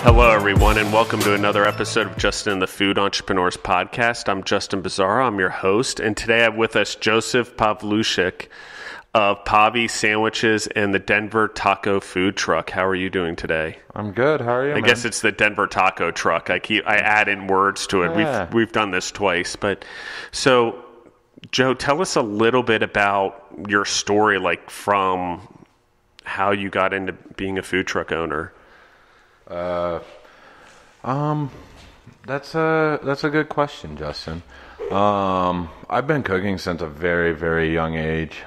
Hello, everyone, and welcome to another episode of Justin and the Food Entrepreneurs Podcast. I'm Justin Bizzarro. I'm your host, and today I have with us Joseph Pavlushik of Pavi Sandwiches and the Denver Taco Food Truck. How are you doing today? I'm good. How are you, I guess it's the Denver Taco Truck. I add in words to it. Yeah. We've done this twice, but so Joe, tell us a little bit about your story, like from how you got into being a food truck owner. That's a good question, Justin. I've been cooking since a very, very young age,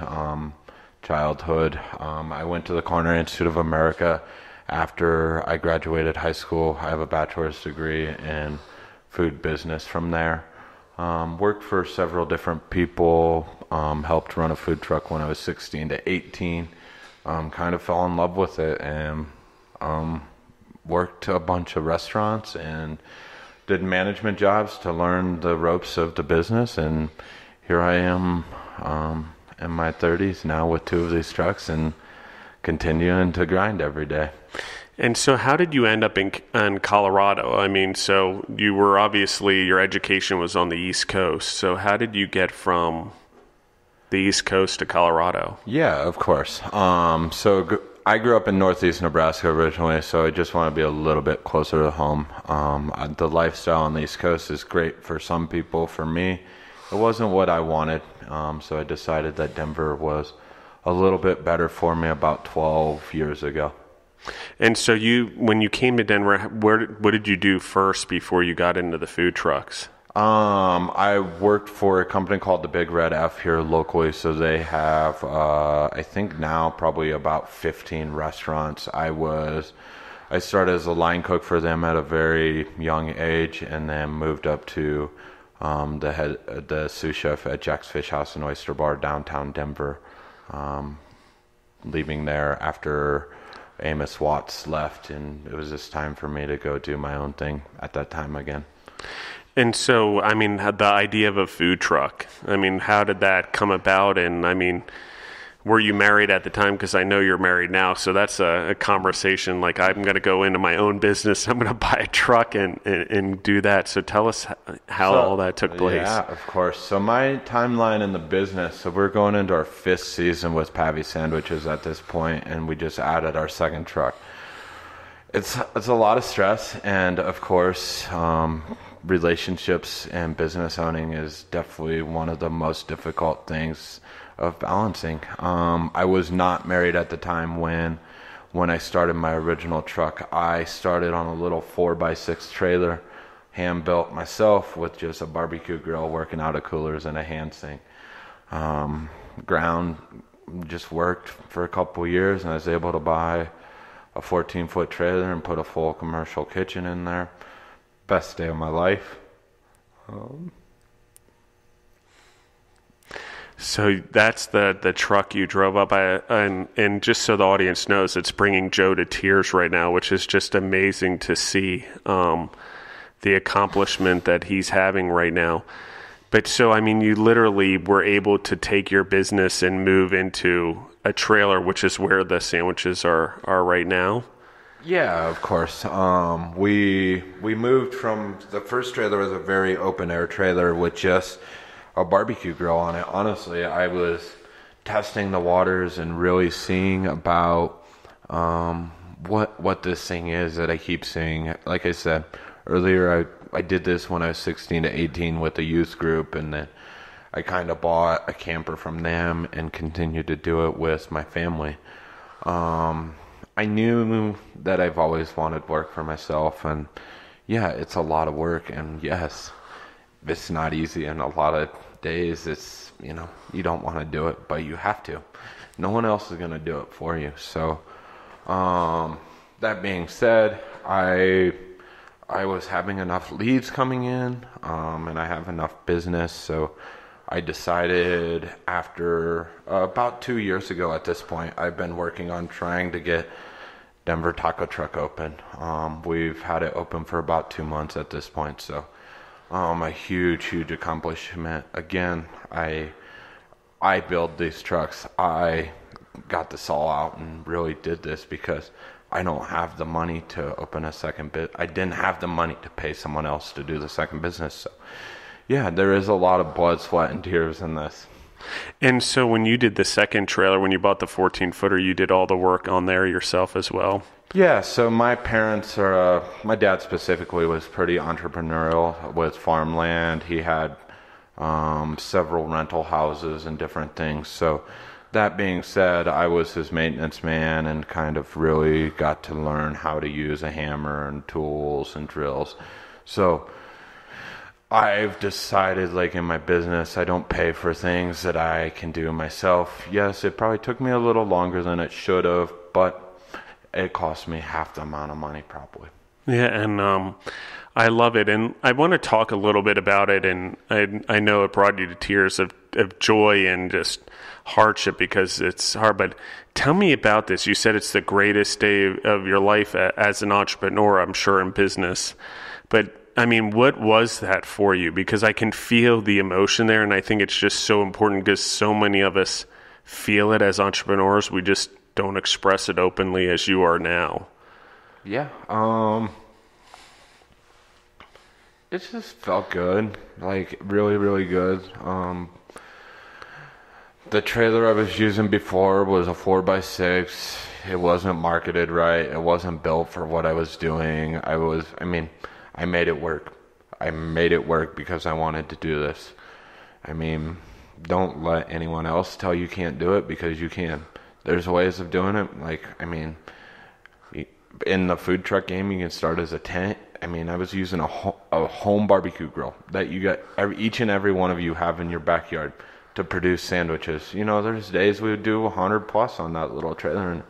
childhood. I went to the Culinary Institute of America after I graduated high school. I have a bachelor's degree in food business from there. Worked for several different people, helped run a food truck when I was 16 to 18. Kind of fell in love with it and worked a bunch of restaurants and did management jobs to learn the ropes of the business. And here I am in my 30s now with two of these trucks and continuing to grind every day. And so how did you end up in Colorado? I mean, so you were obviously, your education was on the East Coast. So how did you get from the East Coast to Colorado? Yeah, of course. I grew up in Northeast Nebraska originally, so I just want to be a little bit closer to home. The lifestyle on the East Coast is great for some people. For me, it wasn't what I wanted, so I decided that Denver was a little bit better for me about 12 years ago. And so when you came to Denver, what did you do first before you got into the food trucks? I worked for a company called the Big Red F here locally. So they have, I think now probably about 15 restaurants. I started as a line cook for them at a very young age and then moved up to, the sous chef at Jack's Fish House and Oyster Bar downtown Denver. Leaving there after Amos Watts left, and it was just time for me to go do my own thing at that time again. And so, I mean, the idea of a food truck, I mean, how did that come about? And I mean, were you married at the time? Because I know you're married now, so that's a conversation. Like, I'm going to go into my own business. I'm going to buy a truck and do that. So tell us how all that took place. Yeah, of course. So my timeline in the business, so we're going into our 5th season with Pavi Sandwiches at this point, and we just added our 2nd truck. It's a lot of stress, and of course, relationships and business owning is definitely one of the most difficult things of balancing. I was not married at the time when I started my original truck. I started on a little 4x6 trailer, hand built myself with just a barbecue grill, working out of coolers and a hand sink. Ground just worked for a couple years, and I was able to buy a 14-foot trailer and put a full commercial kitchen in there. Best day of my life. So that's the truck you drove up. And just so the audience knows, it's bringing Joe to tears right now, which is just amazing to see the accomplishment that he's having right now. But so, I mean, you literally were able to take your business and move into a trailer, which is where the sandwiches are right now. Yeah, of course. We moved from the first trailer was a very open air trailer with just a barbecue grill on it. Honestly, I was testing the waters and really seeing about what this thing is that I keep seeing. Like I said earlier, I did this when I was 16 to 18 with a youth group, and then I kind of bought a camper from them and continued to do it with my family. I knew that I've always wanted work for myself, and yeah, it's a lot of work, and yes, it's not easy, and a lot of days it's, you don't want to do it, but you have to. No one else is going to do it for you. So, that being said, I was having enough leads coming in, and I have enough business, so I decided after about 2 years ago at this point, I've been working on trying to get Denver Taco Truck open. We've had it open for about 2 months at this point, so a huge accomplishment. Again, I build these trucks. I got this all out and really did this because I don't have the money to open a second bit. I didn't have the money to pay someone else to do the second business. So yeah, there is a lot of blood, sweat, and tears in this. And so when you did the second trailer, when you bought the 14-footer, you did all the work on there yourself as well? Yeah, so my parents are, my dad specifically was pretty entrepreneurial with farmland. He had several rental houses and different things. So that being said, I was his maintenance man and kind of really got to learn how to use a hammer and tools and drills. So I've decided, like in my business, I don't pay for things that I can do myself. Yes, it probably took me a little longer than it should have, but it cost me half the amount of money probably. Yeah, and I love it. And I want to talk a little bit about it. And I know it brought you to tears of joy and just hardship because it's hard. But tell me about this. You said it's the greatest day of your life as an entrepreneur, I'm sure, in business. But I mean, what was that for you? Because I can feel the emotion there, and I think it's just so important because so many of us feel it as entrepreneurs. We just don't express it openly as you are now. Yeah, it just felt good, like really, really good. The trailer I was using before was a 4x6. It wasn't marketed right. It wasn't built for what I was doing. I made it work. I made it work because I wanted to do this. I mean, don't let anyone else tell you can't do it because you can. There's ways of doing it. Like, I mean, in the food truck game, you can start as a tent. I mean, I was using a home barbecue grill that you got each and every one of you have in your backyard to produce sandwiches. You know, there's days we would do 100 plus on that little trailer and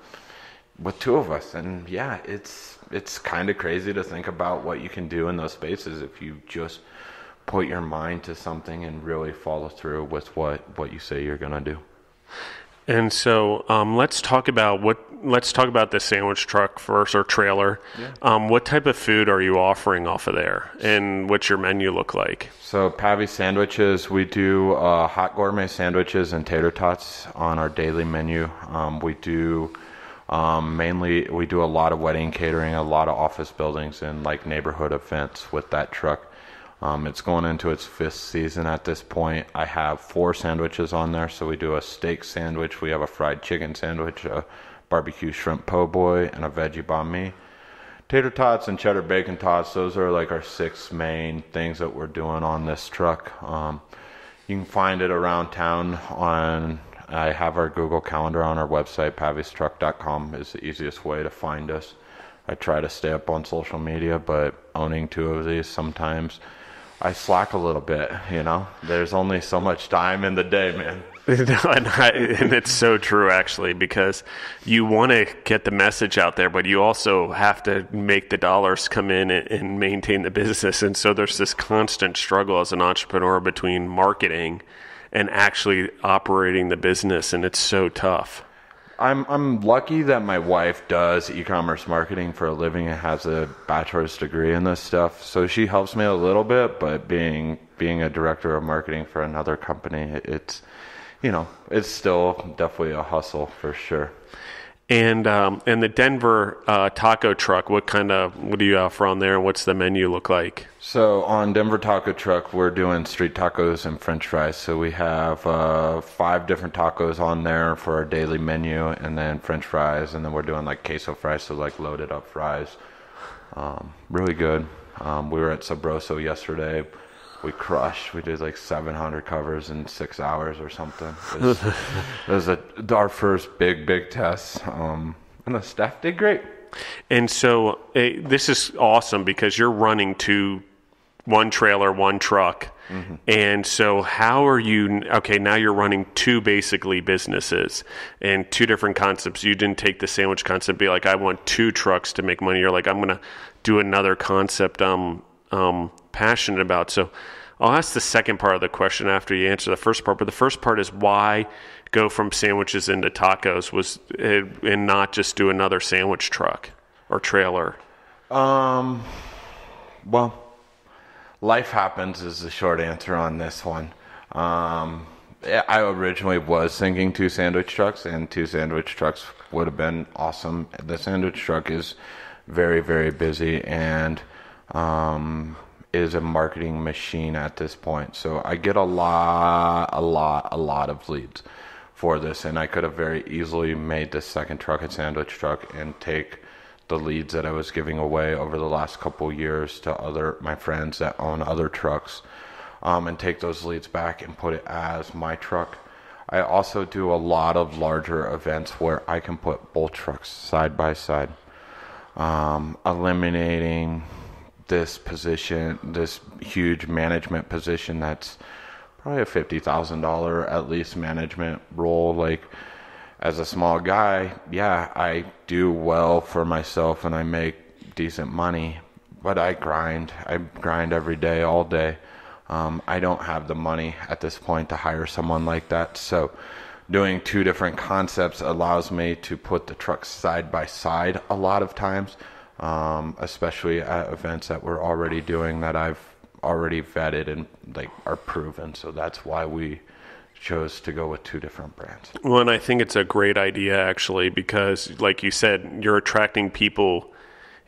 with two of us. And yeah, it's kind of crazy to think about what you can do in those spaces if you just put your mind to something and really follow through with what you say you're going to do. And so let's talk about the sandwich truck first, or trailer. Yeah. What type of food are you offering off of there, and what's your menu look like? So Pavi sandwiches, we do hot gourmet sandwiches and tater tots on our daily menu. We do we do a lot of wedding catering, a lot of office buildings, and like neighborhood events with that truck. It's going into its 5th season at this point. I have 4 sandwiches on there. So we do a steak sandwich, we have a fried chicken sandwich, a barbecue shrimp po' boy, and a veggie banh mi. Tater tots and cheddar bacon tots, those are like our 6 main things that we're doing on this truck. You can find it around town I have our Google Calendar on our website, pavistruck.com is the easiest way to find us. I try to stay up on social media, but owning 2 of these, sometimes I slack a little bit, you know? There's only so much time in the day, man. And it's so true, actually, because you want to get the message out there, but you also have to make the dollars come in and maintain the business. And so there's this constant struggle as an entrepreneur between marketing and actually operating the business, and it's so tough. I'm lucky that my wife does e-commerce marketing for a living and has a bachelor's degree in this stuff. So she helps me a little bit, but being a director of marketing for another company, it's still definitely a hustle for sure. And the Denver taco truck, what do you offer on there, and what's the menu look like? So on Denver Taco Truck, we're doing street tacos and French fries. So we have 5 different tacos on there for our daily menu, and then French fries, and then we're doing like queso fries, so like loaded up fries. Really good. We were at Sabroso yesterday. We crushed. We did like 700 covers in 6 hours or something. It was our first big test, and the staff did great. And so this is awesome because you're running 1 trailer, 1 truck. Mm-hmm. And so how are you, okay, now you're running 2 basically businesses and 2 different concepts. You didn't take the sandwich concept and be like, I want 2 trucks to make money. You're like, I'm going to do another concept passionate about. So I'll ask the second part of the question after you answer the first part, but the first part is why go from sandwiches into tacos and not just do another sandwich truck or trailer? Well, life happens is the short answer on this one. I originally was thinking 2 sandwich trucks, and 2 sandwich trucks would have been awesome. The sandwich truck is very, very busy and is a marketing machine at this point. So I get a lot of leads for this, and I could have very easily made this second truck a sandwich truck and take the leads that I was giving away over the last couple years to my friends that own other trucks, and take those leads back and put it as my truck. I also do a lot of larger events where I can put both trucks side by side, eliminating this position, this huge management position that's probably a $50,000 at least management role. Like, as a small guy, yeah, I do well for myself and I make decent money, but I grind every day, all day. I don't have the money at this point to hire someone like that. So doing 2 different concepts allows me to put the trucks side by side a lot of times, especially at events that we're already doing that I've already vetted and like are proven. So that's why we chose to go with 2 different brands. Well, and I think it's a great idea actually, because like you said, you're attracting people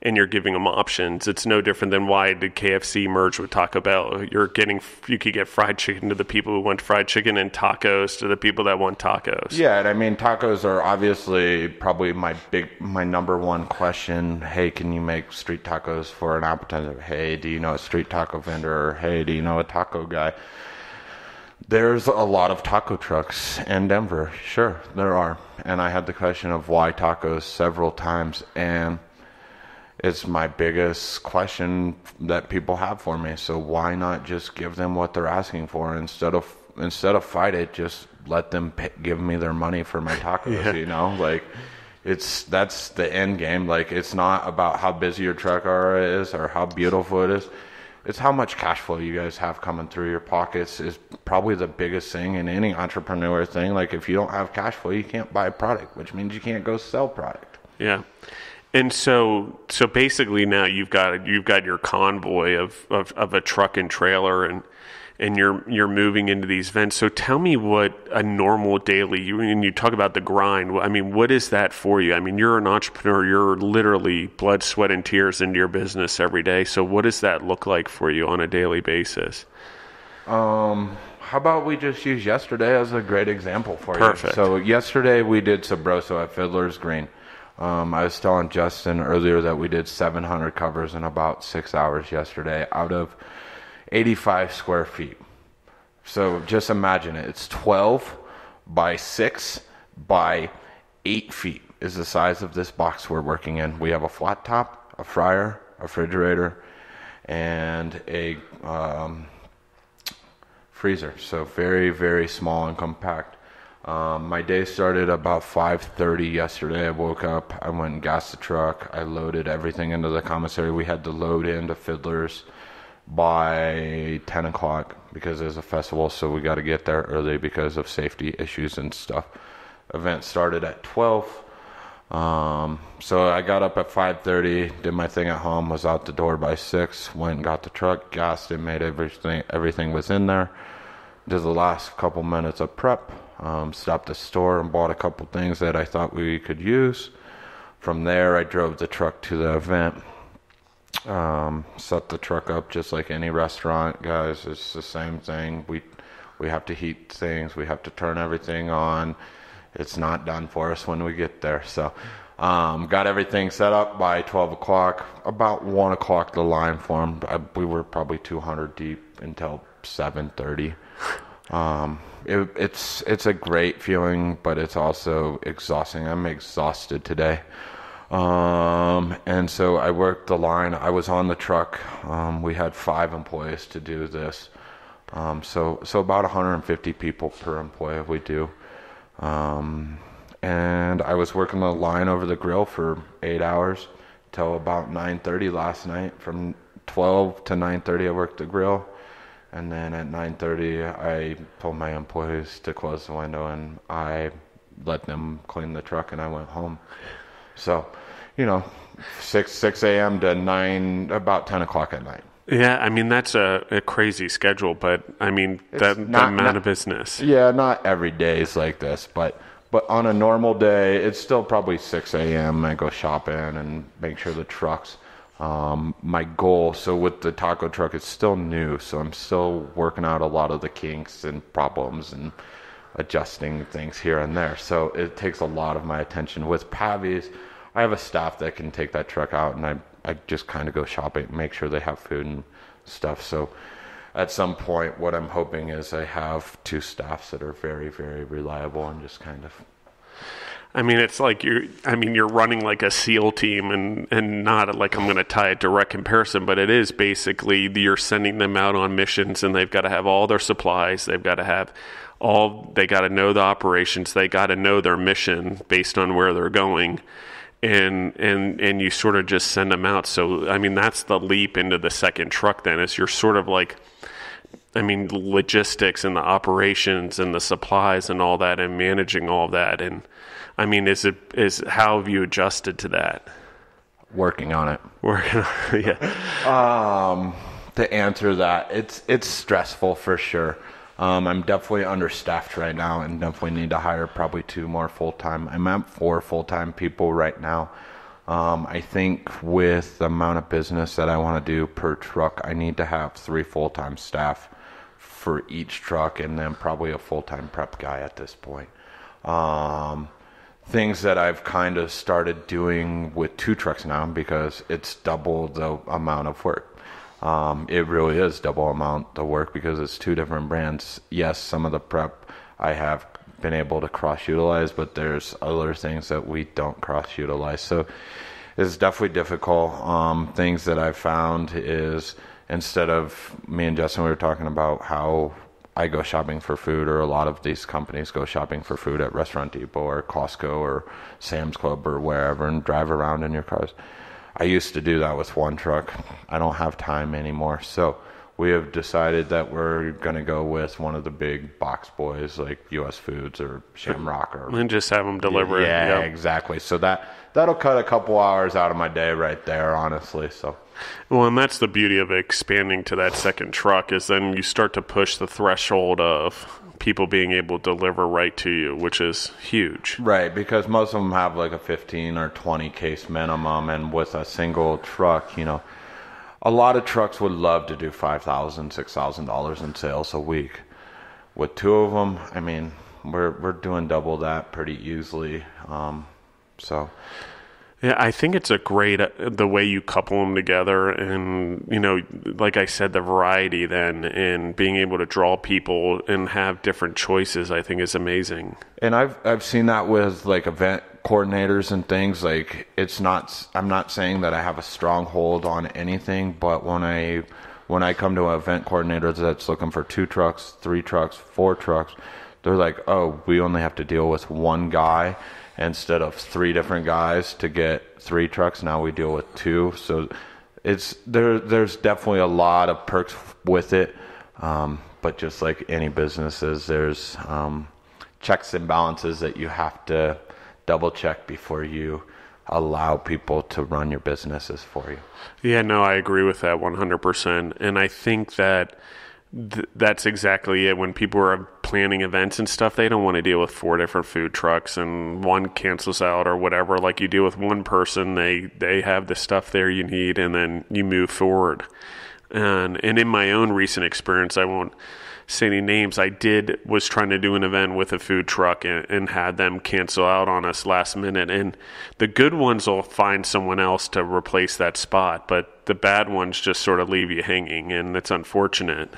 and you're giving them options. It's no different than why did KFC merge with Taco Bell. You could get fried chicken to the people who want fried chicken and tacos to the people that want tacos. Yeah, and I mean, tacos are obviously probably my number one question. Hey, can you make street tacos for an appetizer? Hey, do you know a street taco vendor? Or, hey, do you know a taco guy? There's a lot of taco trucks in Denver. Sure, there are. And I had the question of why tacos several times, and it's my biggest question that people have for me. So why not just give them what they're asking for instead of fight it? Just let them give me their money for my tacos. Yeah. You know, like that's the end game. Like, it's not about how busy your truck is or how beautiful it is. It's how much cash flow you guys have coming through your pockets is probably the biggest thing in any entrepreneur thing. Like, if you don't have cash flow, you can't buy a product, which means you can't go sell product. Yeah. And so basically now you've got your convoy of a truck and trailer, and you're moving into these events. So tell me what a normal daily, when you talk about the grind, I mean, what is that for you? I mean, you're an entrepreneur, you're literally blood, sweat, and tears into your business every day. So what does that look like for you on a daily basis? How about we just use yesterday as a great example for Perfect. You? So yesterday we did Sabroso at Fiddler's Green. I was telling Justin earlier that we did 700 covers in about 6 hours yesterday out of 85 square feet. So just imagine it. It's 12 by 6 by 8 feet is the size of this box we're working in. We have a flat top, a fryer, a refrigerator, and a freezer. So very, very small and compact. My day started about 5:30 yesterday. I woke up, I went and gassed the truck. I loaded everything into the commissary. We had to load into Fiddler's by 10 o'clock because there's a festival, so we got to get there early because of safety issues and stuff. Event started at 12. So I got up at 5:30, did my thing at home, was out the door by 6, went and got the truck, gassed it, made everything was in there. Did the last couple minutes of prep. Stopped at the store and bought a couple things that I thought we could use. From there, I drove the truck to the event. Set the truck up just like any restaurant, guys. It's the same thing. We have to heat things. We have to turn everything on. It's not done for us when we get there. So, got everything set up by 12 o'clock. About 1 o'clock, the line formed. We were probably 200 deep until 7:30. It's a great feeling, but it's also exhausting. I'm exhausted today. And so I worked the line. I was on the truck. We had 5 employees to do this. So about 150 people per employee we do. And I was working the line over the grill for 8 hours till about 9:30 last night. From 12 to 9:30 I worked the grill. And then at 9:30, I told my employees to close the window, and I let them clean the truck, and I went home. So, 6 a.m. to about 10 o'clock at night. Yeah, I mean, that's a crazy schedule, but I mean, the amount of business. Yeah, not every day is like this, but on a normal day, it's still probably 6 a.m. I go shopping and make sure the trucks. My goal, so with the taco truck, it's still new, so I'm still working out a lot of the kinks and problems and adjusting things here and there. So it takes a lot of my attention. With Pavi's, I have a staff that can take that truck out, and I just kind of go shopping, make sure they have food and stuff. So at some point, what I'm hoping is I have 2 staffs that are very, very reliable and just kind of. I mean, it's like you're running like a SEAL team, and not like I'm going to tie a direct comparison, but it is basically you're sending them out on missions, and they've got to have all their supplies. They've got to have they got to know the operations. They got to know their mission based on where they're going. And you sort of just send them out. So, I mean, that's the leap into the second truck then, is you're sort of like, I mean, logistics and the operations and the supplies and all that and managing all that. And I mean, how have you adjusted to that? Working on it. Yeah. To answer that, it's stressful for sure. I'm definitely understaffed right now and definitely need to hire probably 2 more full-time. I'm at 4 full-time people right now. I think with the amount of business that I want to do per truck, I need to have 3 full-time staff for each truck and then probably a full-time prep guy at this point. Things that I've kind of started doing with 2 trucks now because it's double the amount of work. It really is double amount of work because it's 2 different brands. Yes, some of the prep I have been able to cross-utilize, but there's other things that we don't cross-utilize. So it's definitely difficult. Things that I've found is instead of me and Justin, we were talking about how I go shopping for food, or a lot of these companies go shopping for food at Restaurant Depot or Costco or Sam's Club or wherever and drive around in your cars. I used to do that with 1 truck. I don't have time anymore. So we have decided that we're going to go with one of the big box boys like US Foods or Shamrock. And just have them deliver it. Yeah, exactly. So that'll cut a couple hours out of my day right there, honestly. So. Well, and that's the beauty of expanding to that second truck is then you start to push the threshold of people being able to deliver right to you, which is huge. Right, because most of them have like a 15 or 20 case minimum, and with a single truck, a lot of trucks would love to do $5,000, $6,000 in sales a week. With 2 of them, I mean, we're doing double that pretty easily. So. Yeah, I think it's a great, the way you couple them together and, like I said, the variety then and being able to draw people and have different choices, I think is amazing. And I've seen that with like event coordinators and things. Like I'm not saying that I have a strong hold on anything, but when I come to an event coordinator that's looking for 2 trucks, 3 trucks, 4 trucks, they're like, oh, we only have to deal with 1 guy. Instead of 3 different guys to get 3 trucks, now we deal with 2. So there's definitely a lot of perks with it. But just like any businesses, there's checks and balances that you have to double check before you allow people to run your businesses for you. Yeah, no, I agree with that 100%. And I think that that's exactly it. When people are planning events and stuff, they don't want to deal with 4 different food trucks and one cancels out or whatever. Like you deal with one person, they have the stuff there you need, and then you move forward. And in my own recent experience, I won't say any names, was trying to do an event with a food truck and had them cancel out on us last minute. And the good ones will find someone else to replace that spot, but the bad ones just sort of leave you hanging, and it's unfortunate.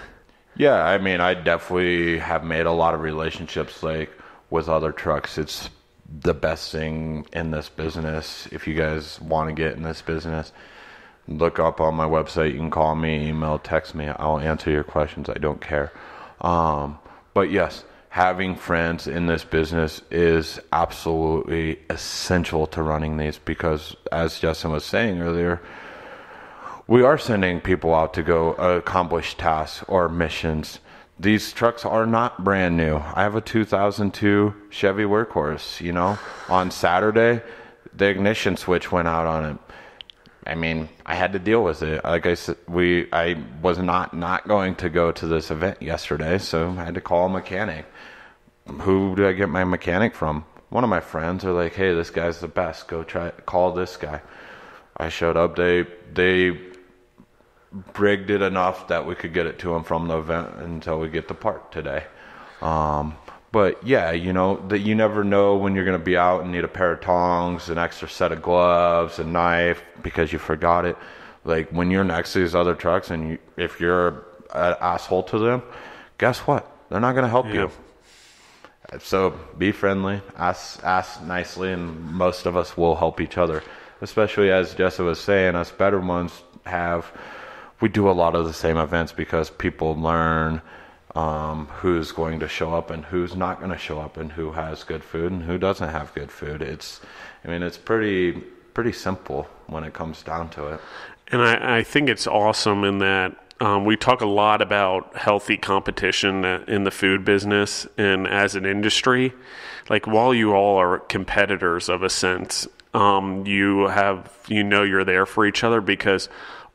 Yeah, I mean, I definitely have made a lot of relationships like with other trucks. It's the best thing in this business. If you guys want to get in this business, look up on my website. You can call me, email, text me. I'll answer your questions. I don't care. But yes, having friends in this business is absolutely essential to running these because, as Justin was saying earlier, we are sending people out to go accomplish tasks or missions. These trucks are not brand new. I have a 2002 Chevy Workhorse, On Saturday, the ignition switch went out on it. I mean, I had to deal with it. Like I said, I was not going to go to this event yesterday, so I had to call a mechanic. Who did I get my mechanic from? One of my friends are like, hey, this guy's the best. Go call this guy. I showed up. They rigged it enough that we could get it to him from the event until we get the part today. But yeah, that you never know when you're going to be out and need a pair of tongs, an extra set of gloves, a knife because you forgot it. Like when you're next to these other trucks and if you're an asshole to them, guess what? They're not going to help you. So be friendly, ask nicely, and most of us will help each other. Especially as Jessa was saying, us better ones we do a lot of the same events because people learn who's going to show up and who's not going to show up, and who has good food and who doesn't have good food. It's pretty simple when it comes down to it. And I think it's awesome in that we talk a lot about healthy competition in the food business and as an industry. Like while you all are competitors of a sense, you're there for each other because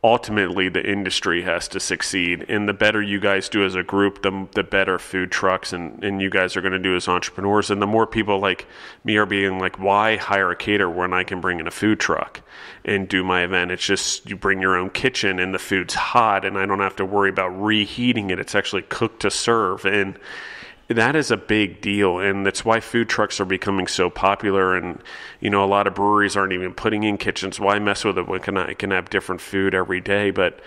ultimately the industry has to succeed, and the better you guys do as a group, the better food trucks and you guys are going to do as entrepreneurs. And the more people like me are being like, why hire a caterer when I can bring in a food truck and do my event? It's just you bring your own kitchen and the food's hot and I don't have to worry about reheating it. It's actually cooked to serve, and that is a big deal, and that's why food trucks are becoming so popular. And a lot of breweries aren't even putting in kitchens. Why mess with it when I can have different food every day? But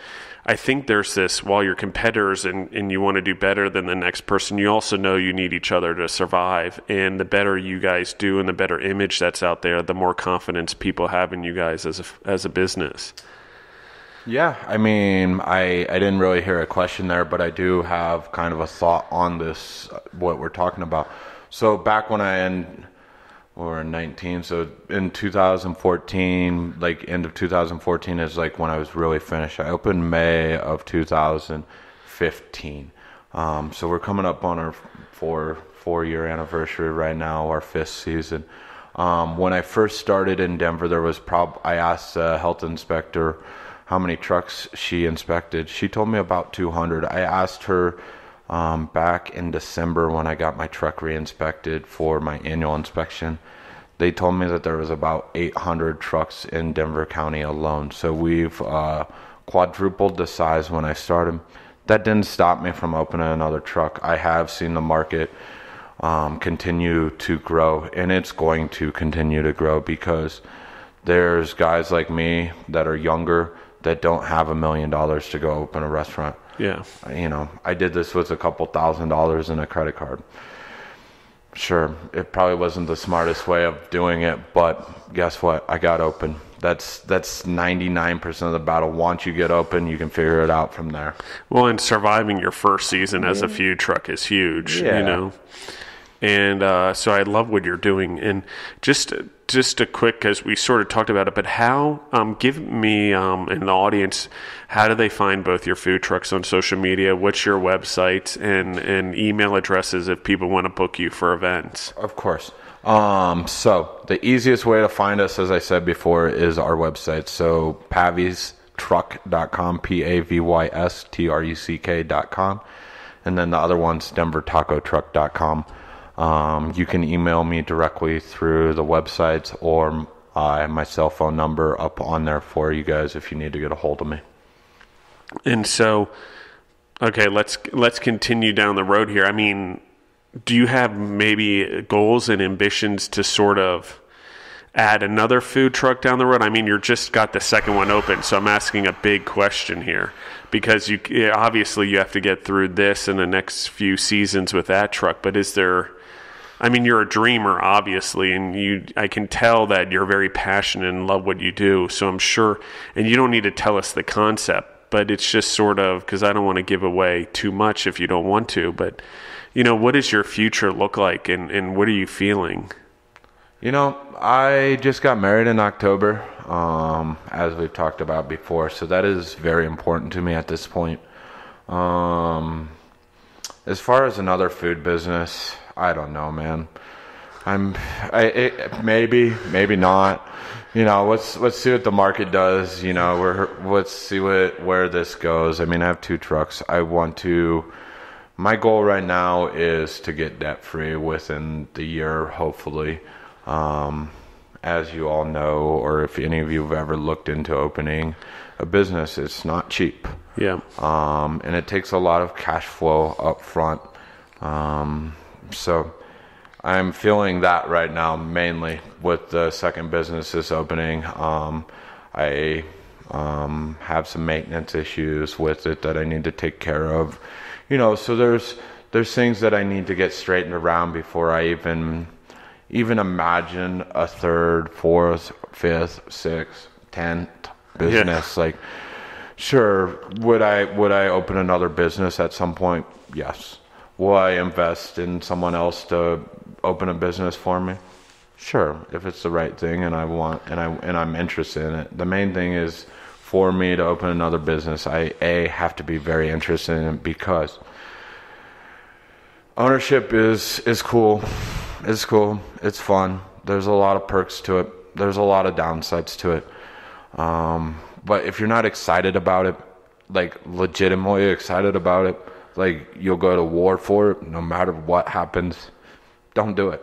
I think there's this, while you're competitors and you want to do better than the next person, you also know you need each other to survive. And the better you guys do and the better image that's out there, the more confidence people have in you guys as a business. Yeah, I mean, I didn't really hear a question there, but I do have kind of a thought on this, what we're talking about. So back when we're 19, so in 2014, like end of 2014 is like when I was really finished. I opened May of 2015. So we're coming up on our four-year anniversary right now, our 5th season. When I first started in Denver, I asked the health inspector how many trucks she inspected. She told me about 200. I asked her back in December when I got my truck re-inspected for my annual inspection. They told me that there was about 800 trucks in Denver County alone. So we've quadrupled the size when I started. That didn't stop me from opening another truck. I have seen the market continue to grow, and it's going to continue to grow because there's guys like me that are younger that don't have $1 million to go open a restaurant. Yeah. I did this with a couple $1,000s in a credit card. Sure, it probably wasn't the smartest way of doing it, but guess what? I got open. That's 99% of the battle. Once you get open, you can figure it out from there. Well, and surviving your first season as a food truck is huge, And so I love what you're doing. And just a quick, because we sort of talked about it, but how, give me and the audience, how do they find both your food trucks on social media? What's your website and email addresses if people want to book you for events? Of course. So the easiest way to find us, as I said before, is our website. So pavystruck.com, PAVYSTRUCK.com. And then the other one's denvertacotruck.com. You can email me directly through the websites, or my cell phone number up on there for you guys if you need to get a hold of me. And so, okay, let's continue down the road here. I mean, do you have maybe goals and ambitions to sort of add another food truck down the road? I mean, you just got the second one open, so I'm asking a big question here because obviously you have to get through this and the next few seasons with that truck, but is there... I mean, you're a dreamer, obviously, and I can tell that you're very passionate and love what you do. So I'm sure, and you don't need to tell us the concept, but it's just sort of, because I don't want to give away too much if you don't want to, but, what does your future look like, and what are you feeling? I just got married in October, as we've talked about before, so that is very important to me at this point. As far as another food business, I don't know, man. Maybe not. Let's see what the market does. Let's see where this goes. I mean, I have 2 trucks. My goal right now is to get debt free within the year, hopefully. As you all know, or if any of you have ever looked into opening a business, it's not cheap. Yeah. And it takes a lot of cash flow up front. So I'm feeling that right now, mainly with the second business is opening. I have some maintenance issues with it that I need to take care of. So there's things that I need to get straightened around before I even imagine a 3rd, 4th, 5th, 6th, 10th business. Yeah. Sure, would I open another business at some point? Yes. Will I invest in someone else to open a business for me? Sure, if it's the right thing and I'm interested in it. The main thing is for me to open another business, I have to be very interested in it, because ownership is cool. It's cool. It's fun. There's a lot of perks to it. There's a lot of downsides to it. But if you're not excited about it, like legitimately excited about it, like you'll go to war for it no matter what happens, don't do it.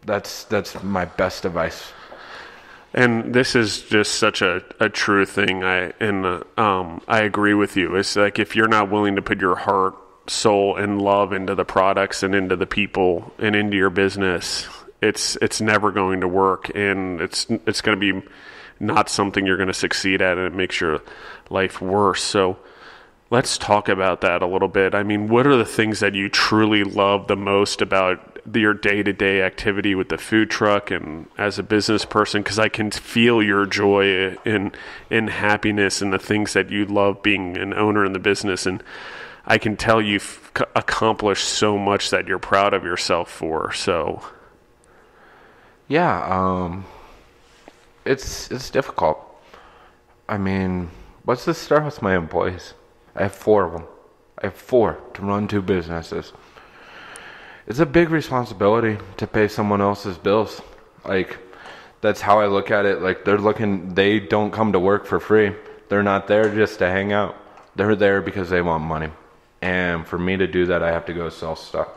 That's my best advice. And this is just such a true thing. I agree with you. It's like, if you're not willing to put your heart, soul, and love into the products and into the people and into your business, it's never going to work, and it's going to be not something you're going to succeed at, and it makes your life worse. So let's talk about that a little bit. I mean, what are the things that you truly love the most about your day-to-day activity with the food truck and as a business person? Because I can feel your joy in happiness and the things that you love being an owner in the business, and I can tell you've accomplished so much that you're proud of yourself for. So yeah, it's difficult. I mean, let's just start with my employees. I have 4 of them. I have 4 to run 2 businesses. It's a big responsibility to pay someone else's bills. Like, that's how I look at it. Like, they don't come to work for free. They're not there just to hang out. They're there because they want money. And for me to do that, I have to go sell stuff.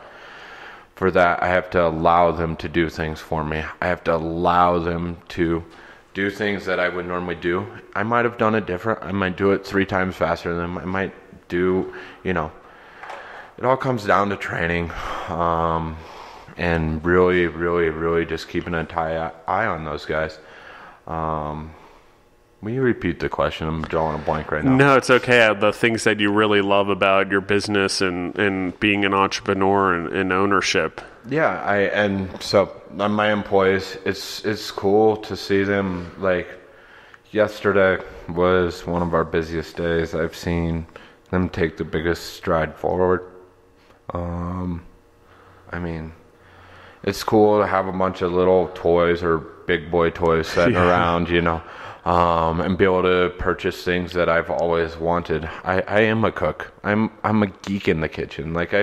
For that, I have to allow them to do things for me. I have to allow them to do things that I would normally do. I might have done it different. I might do it 3 times faster than them. I might do, it all comes down to training, and really, really, really just keeping a tight eye on those guys. Will you repeat the question? I'm drawing a blank right now. No, it's okay. The things that you really love about your business and being an entrepreneur and ownership. Yeah, so my employees, it's cool to see them. Like, yesterday was one of our busiest days. I've seen them take the biggest stride forward. I mean, it's cool to have a bunch of little toys or big boy toys sitting around, and be able to purchase things that I've always wanted. I am a cook. I'm a geek in the kitchen. Like,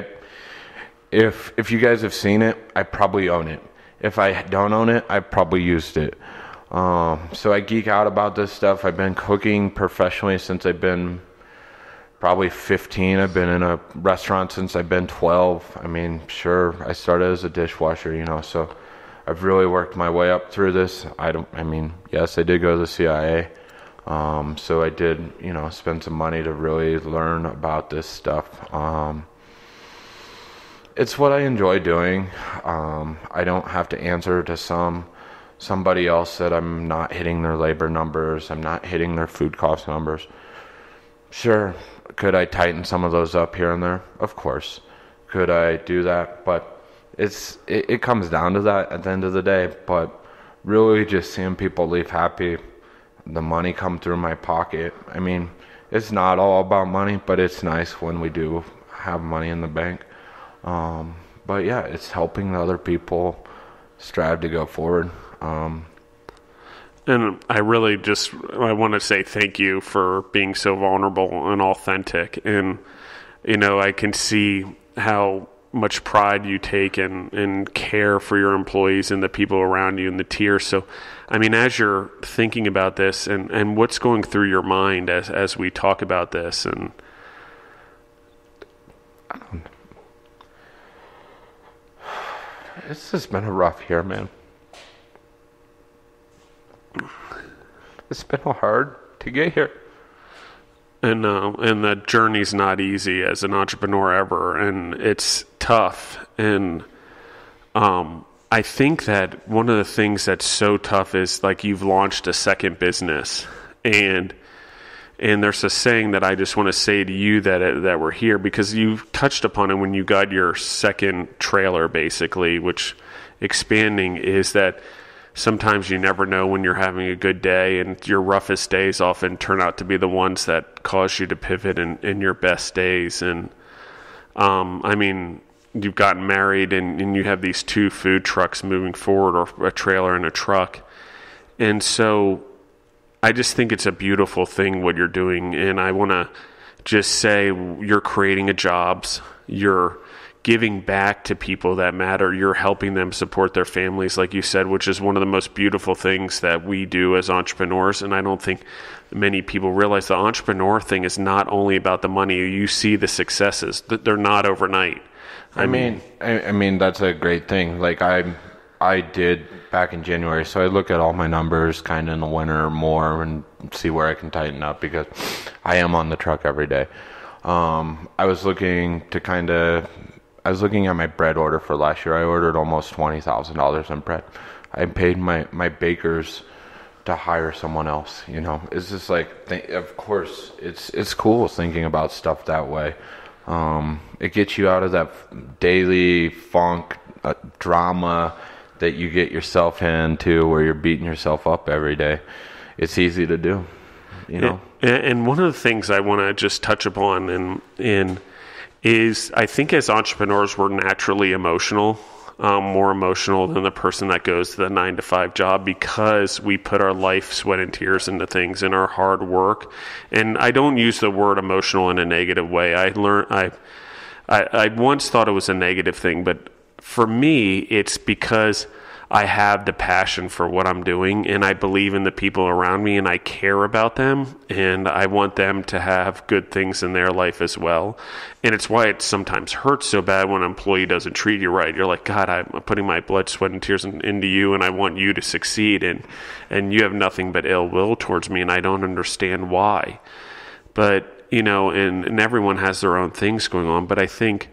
if you guys have seen it, I probably own it. If I don't own it, I probably used it. So I geek out about this stuff. I've been cooking professionally since I've been probably 15. I've been in a restaurant since I've been 12. I mean, sure, I started as a dishwasher, so I've really worked my way up through this. Yes, I did go to the CIA. So I did, spend some money to really learn about this stuff. It's what I enjoy doing. I don't have to answer to somebody else that I'm not hitting their labor numbers. I'm not hitting their food cost numbers. Sure, could I tighten some of those up here and there? Of course. Could I do that? But it comes down to that at the end of the day. But really just seeing people leave happy, the money come through my pocket. I mean, it's not all about money, but it's nice when we do have money in the bank. But yeah, it's helping the other people strive to go forward. And I want to say thank you for being so vulnerable and authentic. And, I can see how much pride you take and care for your employees and the people around you and the tiers. So, I mean, as you're thinking about this and what's going through your mind as we talk about this, and it's just been a rough year, man. It's been hard to get here. And the journey's not easy as an entrepreneur ever, and it's tough. And I think that one of the things that's so tough is like you've launched a second business, and there's a saying that I just want to say to you that we're here because you touched upon it when you got your second trailer, basically, which expanding is that sometimes you never know when you're having a good day, and your roughest days often turn out to be the ones that cause you to pivot in your best days. And I mean, you've gotten married and you have these 2 food trucks moving forward, or a trailer and a truck. And so I just think it's a beautiful thing what you're doing. And I want to just say you're creating jobs, you're giving back to people that matter. You're helping them support their families, like you said, which is one of the most beautiful things that we do as entrepreneurs. And I don't think many people realize the entrepreneur thing is not only about the money. You see the successes, they're not overnight. I mean, that's a great thing. Like I did back in January, so I look at all my numbers kind of in the winter more and see where I can tighten up because I am on the truck every day. I was looking at my bread order for last year. I ordered almost $20,000 in bread. I paid my bakers to hire someone else. You know, it's just like, of course, it's cool thinking about stuff that way. It gets you out of that daily funk drama that you get yourself into, where you're beating yourself up every day. It's easy to do, you know. And one of the things I want to just touch upon is I think as entrepreneurs, we're naturally emotional, more emotional than the person that goes to the 9-to-5 job because we put our life, sweat, and tears into things and our hard work. And I don't use the word emotional in a negative way. I once thought it was a negative thing, but for me, it's because I have the passion for what I'm doing, and I believe in the people around me, and I care about them, and I want them to have good things in their life as well. And it's why it sometimes hurts so bad when an employee doesn't treat you right. You're like, God, I'm putting my blood, sweat, and tears into you, and I want you to succeed, and you have nothing but ill will towards me, and I don't understand why. But, you know, and everyone has their own things going on, but I think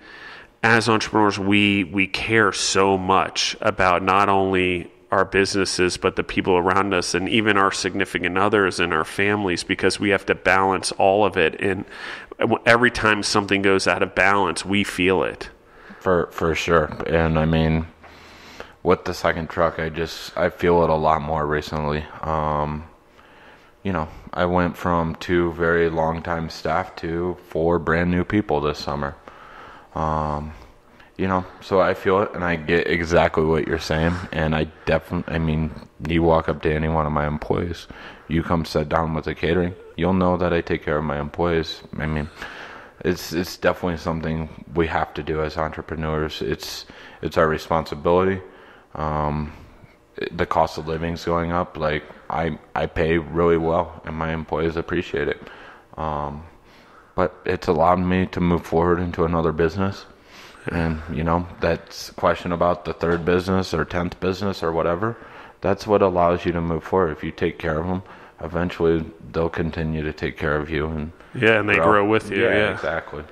as entrepreneurs, we care so much about not only our businesses, but the people around us and even our significant others and our families, because we have to balance all of it. And every time something goes out of balance, we feel it. For sure. And I mean, with the second truck, I feel it a lot more recently. You know, I went from 2 very long-time staff to 4 brand new people this summer. You know, so I feel it, and I get exactly what you're saying, and I mean, you walk up to any one of my employees, you come sit down with the catering, you'll know that I take care of my employees. I mean, it's definitely something we have to do as entrepreneurs. It's our responsibility. The cost of living is going up. Like, I pay really well, and my employees appreciate it. But it's allowed me to move forward into another business. And, you know, that's a question about the 3rd business or 10th business or whatever. That's what allows you to move forward. If you take care of them, eventually they'll continue to take care of you. And they grow with you. Yeah, exactly.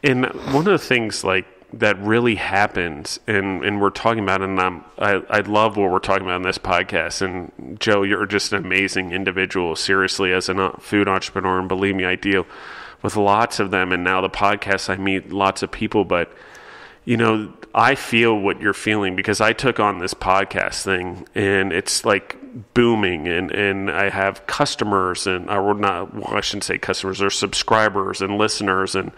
And one of the things, like, that really happens, and we're talking about it, and I love what we're talking about in this podcast. And Joe, you're just an amazing individual, seriously, as a food entrepreneur. And believe me, I deal with lots of them. And now the podcast, I meet lots of people, but you know, I feel what you're feeling because I took on this podcast thing, and it's like booming, and I have customers, and I shouldn't say customers, they're subscribers and listeners, and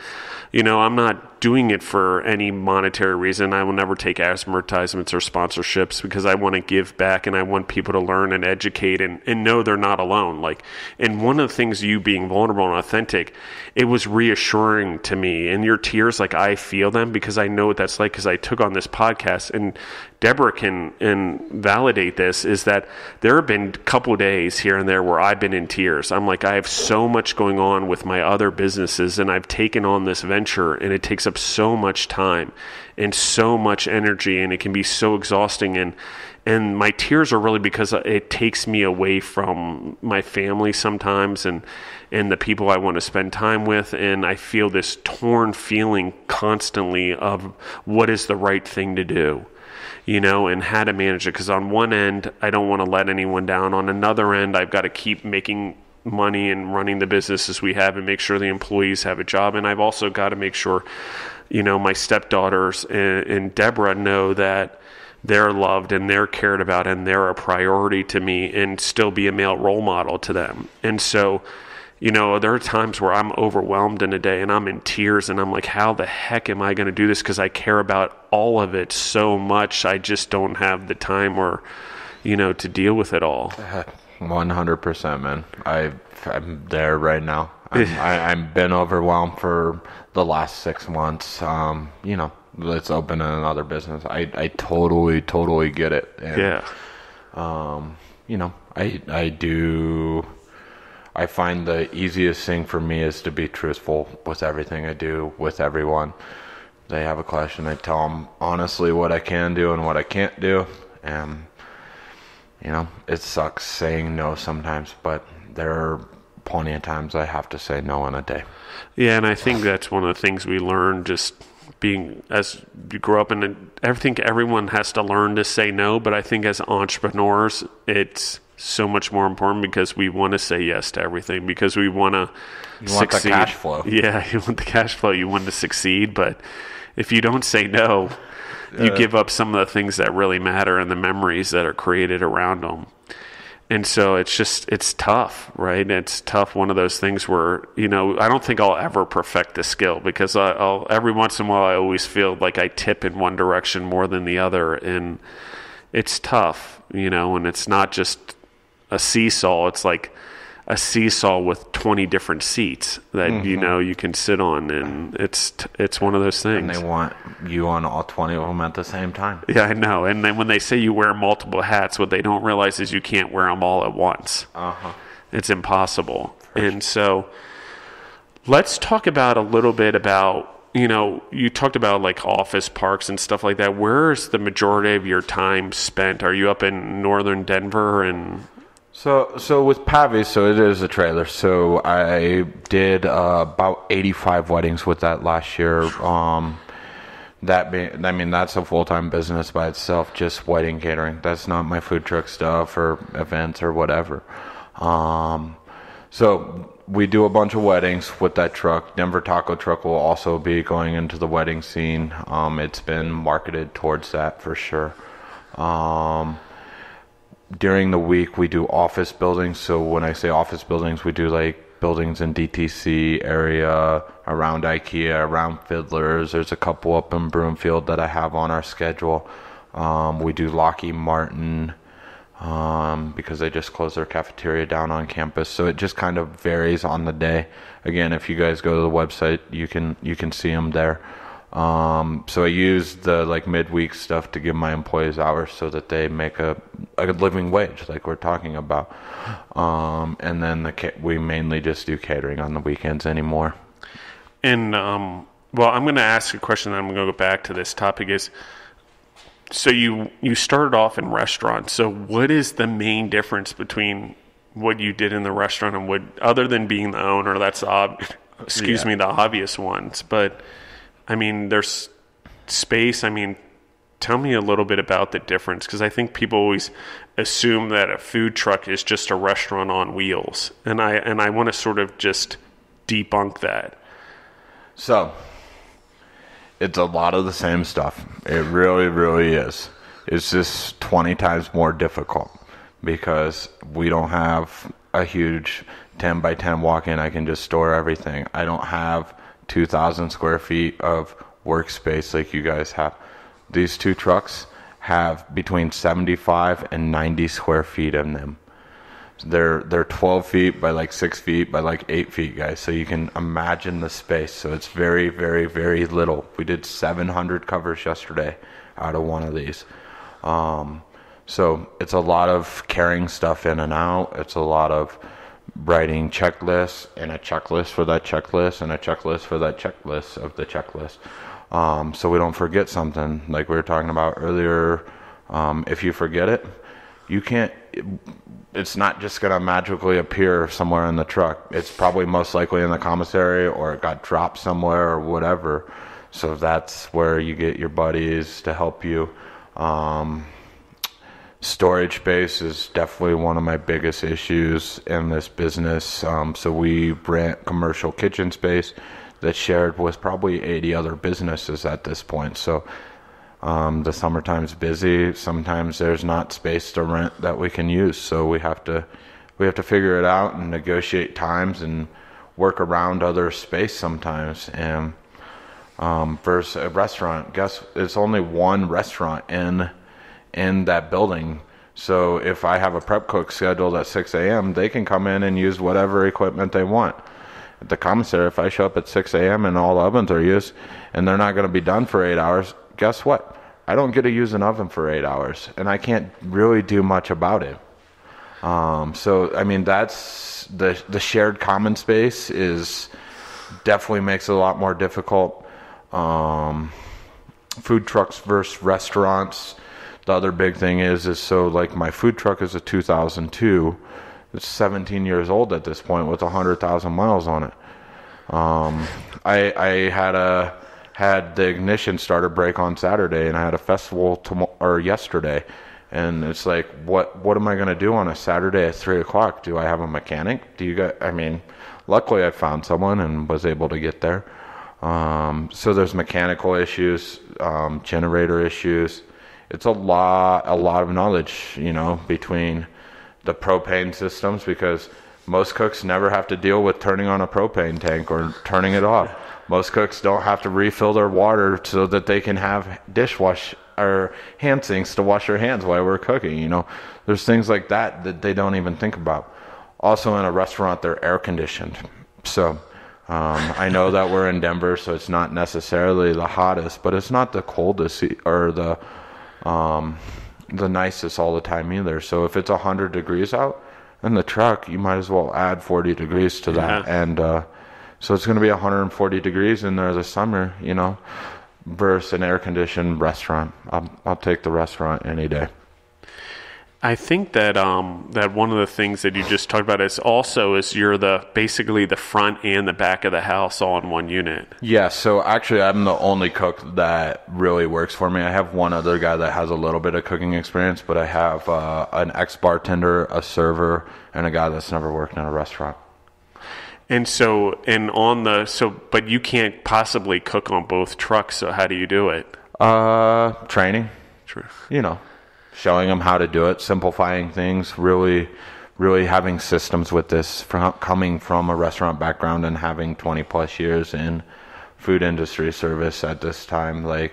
you know, I'm not doing it for any monetary reason. I will never take advertisements or sponsorships because I want to give back, and I want people to learn and educate and know they're not alone. Like, and one of the things, you being vulnerable and authentic, it was reassuring to me. And your tears, like, I feel them because I know what that's like because I took on this podcast, and Deborah can validate this, is that there have been a couple days here and there where I've been in tears. I'm like, I have so much going on with my other businesses, and I've taken on this venture, and it takes up so much time and so much energy, and it can be so exhausting. And my tears are really because it takes me away from my family sometimes and the people I want to spend time with. And I feel this torn feeling constantly of what is the right thing to do, and how to manage it. Because on one end, I don't want to let anyone down. On another end, I've got to keep making money and running the businesses we have and make sure the employees have a job. And I've also got to make sure, my stepdaughters and Deborah know that they're loved and they're cared about and they're a priority to me, and still be a male role model to them. And so, there are times where I'm overwhelmed in a day and I'm in tears and I'm like, how the heck am I going to do this? Because I care about all of it so much. I just don't have the time or, to deal with it all. 100%, man. I'm there right now. I've been overwhelmed for the last 6 months. Let's open another business. I totally get it. And, yeah. I find the easiest thing for me is to be truthful with everything I do with everyone. They have a question, I tell them honestly what I can do and what I can't do. And, it sucks saying no sometimes, but there are plenty of times I have to say no in a day. Yeah, and I think that's one of the things we learn just being, as you grow up, and I think everyone has to learn to say no, but I think as entrepreneurs, it's so much more important because we want to say yes to everything because we want to succeed. You want the cash flow. Yeah, you want the cash flow. You want to succeed, but if you don't say no, you give up some of the things that really matter and the memories that are created around them. And so it's tough, right? It's tough. One of those things where, I don't think I'll ever perfect the skill because I'll every once in a while I always feel like I tip in one direction more than the other. And it's tough, and it's not just a seesaw. It's like a seesaw with 20 different seats that, you can sit on. And it's one of those things. And they want you on all 20 of them at the same time. Yeah, I know. And then when they say you wear multiple hats, what they don't realize is you can't wear them all at once. It's impossible. So let's talk about a little bit about, you talked about like office parks and stuff like that. Where's the majority of your time spent? Are you up in northern Denver? And So with Pavi, so it is a trailer. So I did about 85 weddings with that last year. That's a full-time business by itself, just wedding catering. That's not my food truck stuff or events or whatever. So we do a bunch of weddings with that truck. Denver Taco Truck will also be going into the wedding scene. It's been marketed towards that for sure. During the week, we do office buildings. So when I say office buildings, we do like buildings in DTC area, around IKEA, around Fiddlers. There's a couple up in Broomfield that I have on our schedule. We do Lockheed Martin because they just closed their cafeteria down on campus. So it just kind of varies on the day. Again, if you guys go to the website, you can see them there. So I use the like midweek stuff to give my employees hours so that they make a living wage like we're talking about. And then we mainly just do catering on the weekends anymore. And, well, I'm going to ask a question and I'm going to go back to this topic is, so you started off in restaurants. So what is the main difference between what you did in the restaurant and what, other than being the owner, that's the obvious ones, but I mean, there's space. I mean, tell me a little bit about the difference, because I think people always assume that a food truck is just a restaurant on wheels, and I want to sort of just debunk that. So, it's a lot of the same stuff. It really, really is. It's just 20 times more difficult because we don't have a huge 10 by 10 walk-in. I can just store everything. I don't have 2,000 square feet of workspace like you guys have. These two trucks have between 75 and 90 square feet in them. They're 12 feet by like 6 feet by like 8 feet, guys. So you can imagine the space. So it's very, very, very little. We did 700 covers yesterday out of one of these. So it's a lot of carrying stuff in and out. It's a lot of writing checklists and a checklist for that checklist and a checklist for that checklist of the checklist. So we don't forget something like we were talking about earlier. If you forget it, you can't, it's not just going to magically appear somewhere in the truck. It's probably most likely in the commissary or it got dropped somewhere or whatever. So that's where you get your buddies to help you. Storage space is definitely one of my biggest issues in this business. So we rent commercial kitchen space that's shared with probably 80 other businesses at this point. So the summertime's busy. Sometimes there's not space to rent that we can use. So we have to figure it out and negotiate times and work around other space sometimes. And versus a restaurant, guess it's only one restaurant in that building. So if I have a prep cook scheduled at 6 a.m., they can come in and use whatever equipment they want. At the commissary, if I show up at 6 a.m. and all ovens are used and they're not going to be done for 8 hours, guess what? I don't get to use an oven for 8 hours, and I can't really do much about it. So, I mean, that's the shared common space is definitely makes it a lot more difficult. Food trucks versus restaurants. The other big thing is so like my food truck is a 2002. It's 17 years old at this point with 100,000 miles on it. I had the ignition starter break on Saturday, and I had a festival yesterday. And it's like, what am I going to do on a Saturday at 3 o'clock? Do I have a mechanic? Luckily I found someone and was able to get there. So there's mechanical issues, generator issues. It's a lot of knowledge, between the propane systems, because most cooks never have to deal with turning on a propane tank or turning it off. Most cooks don't have to refill their water so that they can have dishwash or hand sinks to wash their hands while we're cooking. There's things like that they don't even think about. Also in a restaurant, they're air conditioned. So I know that we're in Denver, so it's not necessarily the hottest, but it's not the coldest or the nicest all the time either. So if it's 100 degrees out in the truck, you might as well add 40 degrees to that. Yeah. And so it's going to be 140 degrees in there this summer, versus an air-conditioned restaurant. I'll take the restaurant any day. I think that that one of the things that you just talked about is you're basically the front and the back of the house all in one unit. Yeah, so actually I'm the only cook that really works for me. I have one other guy that has a little bit of cooking experience, but I have an ex-bartender, a server, and a guy that's never worked in a restaurant. And but you can't possibly cook on both trucks, so how do you do it? Training. True. Showing them how to do it, simplifying things, really, really having systems with this, coming from a restaurant background and having 20 plus years in food industry service at this time. There's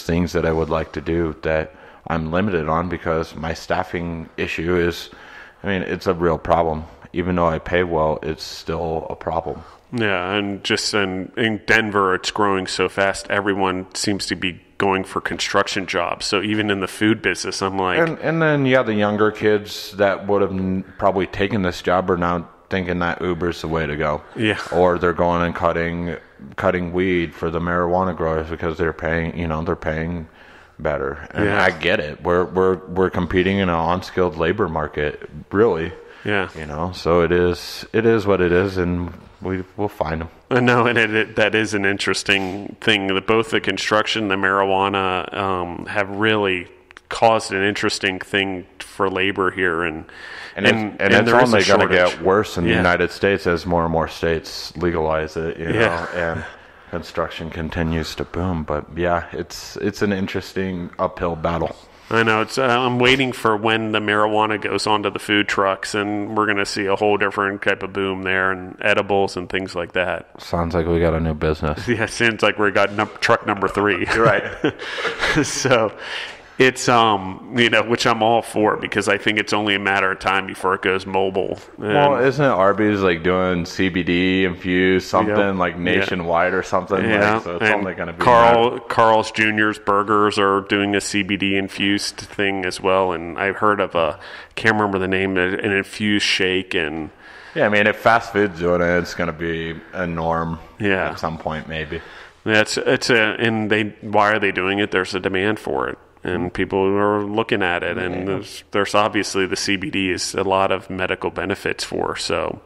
things that I would like to do that I'm limited on because my staffing issue is, it's a real problem. Even though I pay well, it's still a problem. Yeah, and just in Denver, it's growing so fast. Everyone seems to be going for construction jobs. So even in the food business, I'm like... And then, the younger kids that would have probably taken this job are now thinking that Uber's the way to go. Yeah. Or they're going and cutting weed for the marijuana growers because they're paying better. And yeah. I get it. We're competing in an unskilled labor market, really. Yeah. So it is what it is, and we'll find them. No, and that is an interesting thing. Both the construction, the marijuana, have really caused an interesting thing for labor here, and it's only going to get worse in the United States as more and more states legalize it. And construction continues to boom. But it's an interesting uphill battle. I know. I'm waiting for when the marijuana goes onto the food trucks, and we're going to see a whole different type of boom there, and edibles and things like that. Sounds like we got a new business. Yeah, it seems like we got truck number 3. You're right. So, It's which I'm all for, because I think it's only a matter of time before it goes mobile. Well, isn't Arby's like doing CBD infused something like nationwide or something? Yeah, like, so it's only going to be Carl's Jr.'s Burgers are doing a CBD infused thing as well, and I've heard of can't remember the name, an infused shake. And yeah, I mean, if fast food's doing it, it's going to be a norm at some point, maybe. Why are they doing it? There's a demand for it. And people are looking at it, and there's obviously the CBD is a lot of medical benefits for. So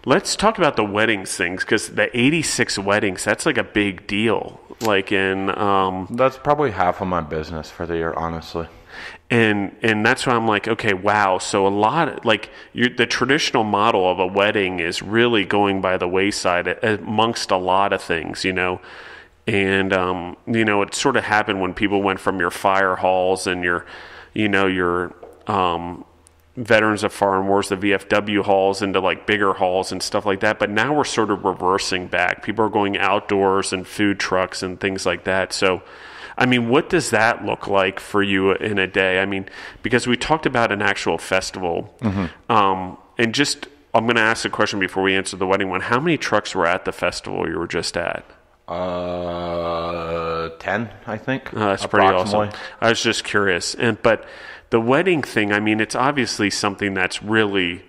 let's talk about the weddings things, because the 86 weddings, that's like a big deal. That's probably half of my business for the year, honestly. And that's why I'm like, okay, wow. So a lot, the traditional model of a wedding is really going by the wayside amongst a lot of things, And, it sort of happened when people went from your fire halls and your Veterans of Foreign Wars, the VFW halls, into like bigger halls and stuff like that. But now we're sort of reversing back. People are going outdoors and food trucks and things like that. So, I mean, what does that look like for you in a day? I mean, because we talked about an actual festival. Mm-hmm. I'm going to ask a question before we answer the wedding one. How many trucks were at the festival you were just at? 10, I think. That's pretty awesome. I was just curious. But the wedding thing, I mean, it's obviously something that's really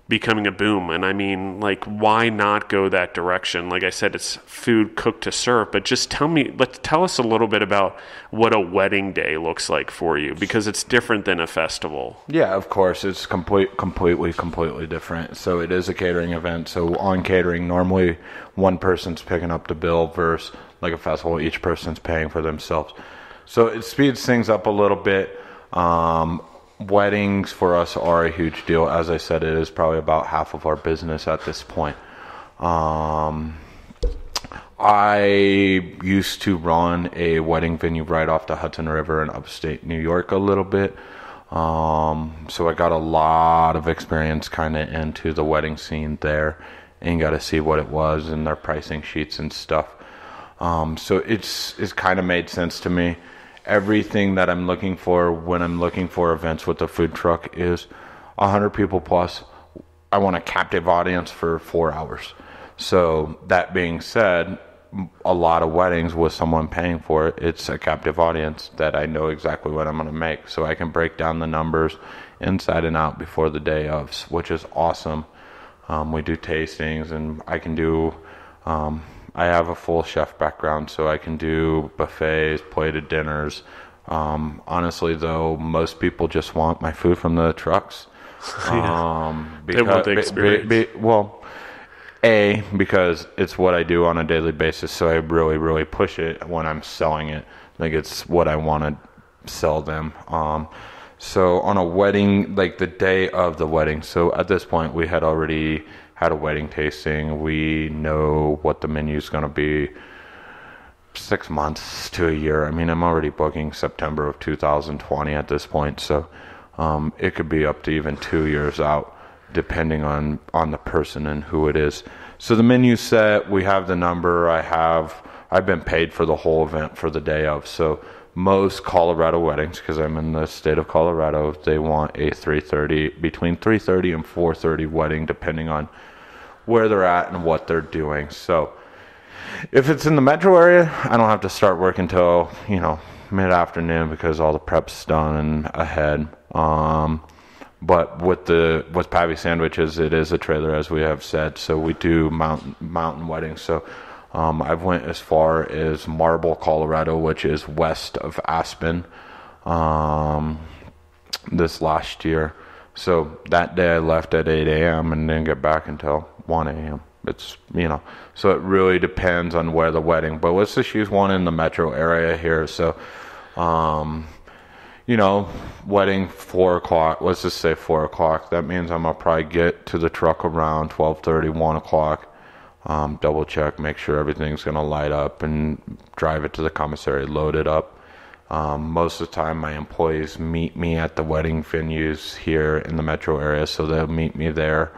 becoming a boom. And I mean, why not go that direction? Like I said, it's food cooked to serve, but just tell us a little bit about what a wedding day looks like for you, because it's different than a festival. Yeah, of course. It's completely different. So it is a catering event. So on catering, normally one person's picking up the bill versus like a festival, each person's paying for themselves. So it speeds things up a little bit. Weddings for us are a huge deal. As I said, it is probably about half of our business at this point. I used to run a wedding venue right off the Hudson River in upstate New York a little bit. So I got a lot of experience kind of into the wedding scene there, and got to see what it was and their pricing sheets and stuff. So it's kind of made sense to me. Everything that I'm looking for when I'm looking for events with a food truck is 100 people plus. I want a captive audience for 4 hours. So that being said, a lot of weddings with someone paying for it, it's a captive audience that I know exactly what I'm going to make. So I can break down the numbers inside and out before the day of, which is awesome. We do tastings, and I can do... I have a full chef background, so I can do buffets, plated dinners. Honestly, though, most people just want my food from the trucks. They want the experience. Because it's what I do on a daily basis, so I really, really push it when I'm selling it. Like, it's what I want to sell them. So on a wedding, like the day of the wedding, so at this point, we had already had a wedding tasting. We know what the menu is going to be 6 months to a year. I mean, I'm already booking September of 2020 at this point, so it could be up to even 2 years out, depending on the person and who it is. So the menu set, we have the number. I've been paid for the whole event for the day of. So most Colorado weddings, because I'm in the state of Colorado, they want a between 3:30 and 4:30 wedding, depending on where they're at and what they're doing. So if it's in the metro area, I don't have to start work until mid-afternoon, because all the prep's done and ahead. But with Pavi Sandwiches, it is a trailer, as we have said. So we do mountain weddings. So I've went as far as Marble, Colorado, which is west of Aspen, this last year. So that day I left at 8 a.m. and didn't get back until 1 a.m. It's, so it really depends on where the wedding, but let's just use one in the metro area here. So, wedding 4 o'clock, let's just say 4 o'clock. That means I'm going to probably get to the truck around 12:30, 1 o'clock. Double check, make sure everything's going to light up, and drive it to the commissary, load it up. Most of the time my employees meet me at the wedding venues here in the metro area, so they'll meet me there